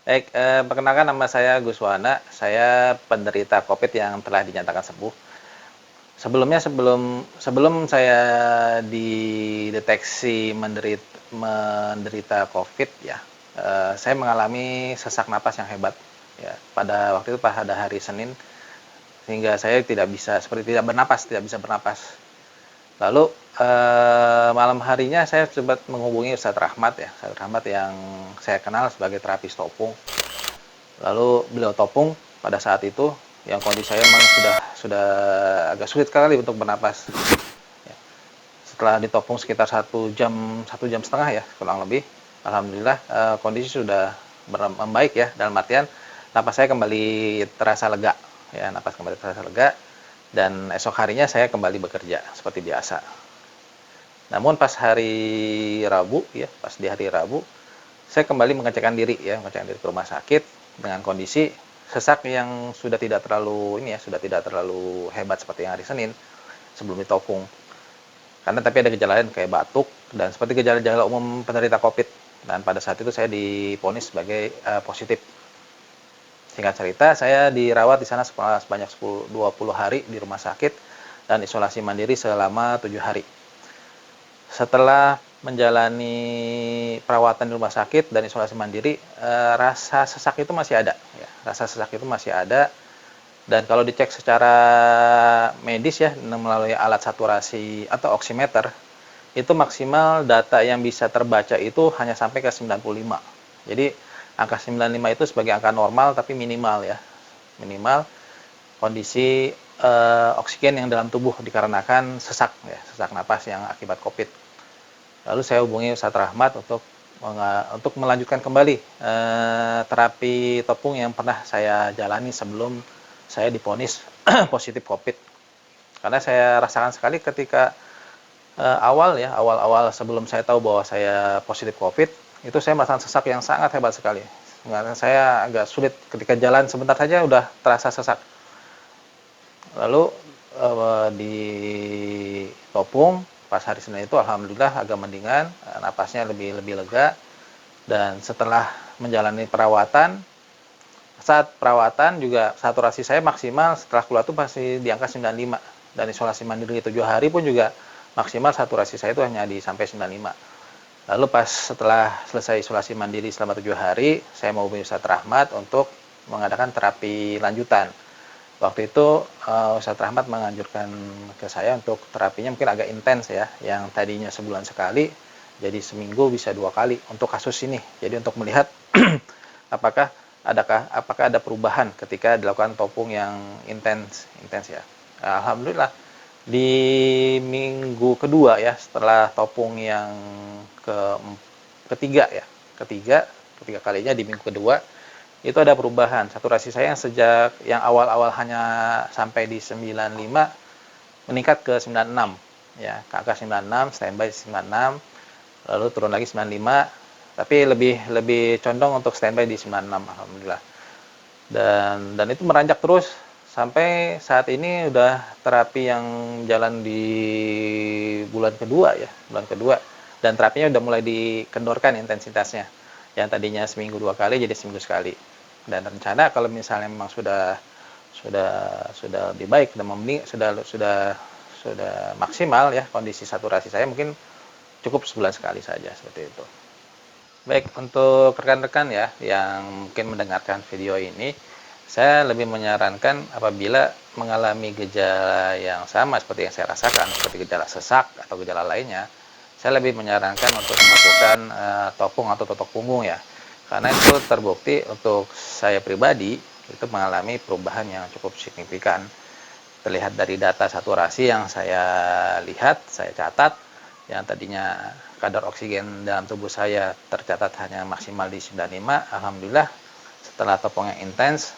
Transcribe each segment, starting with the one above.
Baik, perkenalkan nama saya Guswana. Saya penderita COVID yang telah dinyatakan sembuh. Sebelum saya dideteksi menderita COVID ya, saya mengalami sesak napas yang hebat ya. Pada waktu itu pada hari Senin, sehingga saya tidak bisa seperti tidak bisa bernapas. Lalu malam harinya saya sempat menghubungi Ustadz Rahmat ya, Ustadz Rahmat yang saya kenal sebagai terapis topung. Lalu beliau topung pada saat itu yang kondisi saya memang sudah agak sulit sekali untuk bernapas. Ya. Setelah ditopung sekitar 1 jam setengah ya kurang lebih, alhamdulillah kondisi sudah membaik ya, dalam artian napas saya kembali terasa lega ya, napas kembali terasa lega, dan esok harinya saya kembali bekerja seperti biasa. Namun pas hari Rabu ya, pas di hari Rabu saya kembali mengecekkan diri ya, mengecekkan diri ke rumah sakit dengan kondisi sesak yang sudah tidak terlalu ini ya, sudah tidak terlalu hebat seperti yang hari Senin sebelum ditopung. Karena tapi ada gejala lain kayak batuk dan seperti gejala-gejala umum penderita COVID. Dan pada saat itu saya diponis sebagai positif. Singkat cerita, saya dirawat di sana sebanyak 20 hari di rumah sakit dan isolasi mandiri selama 7 hari. Setelah menjalani perawatan di rumah sakit dan isolasi mandiri, rasa sesak itu masih ada ya. Rasa sesak itu masih ada, dan kalau dicek secara medis ya melalui alat saturasi atau oximeter, itu maksimal data yang bisa terbaca itu hanya sampai ke 95. Jadi angka 95 itu sebagai angka normal tapi minimal ya. Minimal kondisi oksigen yang dalam tubuh dikarenakan sesak ya, sesak napas yang akibat COVID. Lalu saya hubungi Ustadz Rahmat untuk melanjutkan kembali terapi topung yang pernah saya jalani sebelum saya diponis positif COVID. Karena saya rasakan sekali ketika awal-awal sebelum saya tahu bahwa saya positif COVID, itu saya merasakan sesak yang sangat hebat sekali. Karena saya agak sulit ketika jalan sebentar saja udah terasa sesak. Lalu di topung pas hari Senin itu alhamdulillah agak mendingan, napasnya lebih lega, dan setelah menjalani perawatan, saat perawatan juga saturasi saya maksimal setelah keluar itu masih di angka 95, dan isolasi mandiri 7 hari pun juga maksimal saturasi saya itu hanya di sampai 95. Lalu pas setelah selesai isolasi mandiri selama 7 hari, saya mau hubungi Ustadz Rahmat untuk mengadakan terapi lanjutan. Waktu itu Ustadz Rahmat menganjurkan ke saya untuk terapinya mungkin agak intens ya, yang tadinya sebulan sekali jadi seminggu bisa 2 kali untuk kasus ini. Jadi untuk melihat apakah ada perubahan ketika dilakukan topung yang intens ya. Alhamdulillah di minggu kedua ya, setelah topung yang ke ketiga ya, ketiga kalinya di minggu kedua, itu ada perubahan. Saturasi saya yang sejak yang awal-awal hanya sampai di 95 meningkat ke 96 ya, ke angka 96, standby 96, lalu turun lagi 95, tapi lebih condong untuk standby di 96 alhamdulillah. Dan itu meranjak terus sampai saat ini udah terapi yang jalan di bulan kedua ya, bulan kedua, dan terapinya udah mulai dikendorkan intensitasnya, yang tadinya seminggu 2 kali jadi seminggu sekali. Dan rencana kalau misalnya memang sudah lebih baik, sudah maksimal ya kondisi saturasi saya, mungkin cukup sebulan sekali saja seperti itu. Baik, untuk rekan-rekan ya yang mungkin mendengarkan video ini, saya lebih menyarankan apabila mengalami gejala yang sama seperti yang saya rasakan, seperti gejala sesak atau gejala lainnya, saya lebih menyarankan untuk melakukan topung atau totok punggung ya. Karena itu terbukti untuk saya pribadi itu mengalami perubahan yang cukup signifikan. Terlihat dari data saturasi yang saya lihat, saya catat, yang tadinya kadar oksigen dalam tubuh saya tercatat hanya maksimal di 95, alhamdulillah setelah topong yang intens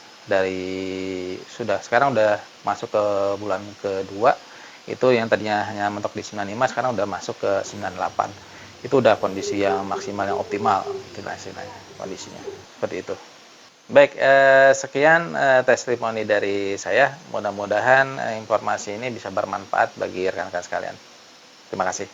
sekarang udah masuk ke bulan kedua, itu yang tadinya hanya mentok di 95 sekarang udah masuk ke 98. Itu udah kondisi yang maksimal, yang optimal istilahnya kondisinya seperti itu. Baik, sekian testimoni dari saya. Mudah-mudahan informasi ini bisa bermanfaat bagi rekan-rekan sekalian. Terima kasih.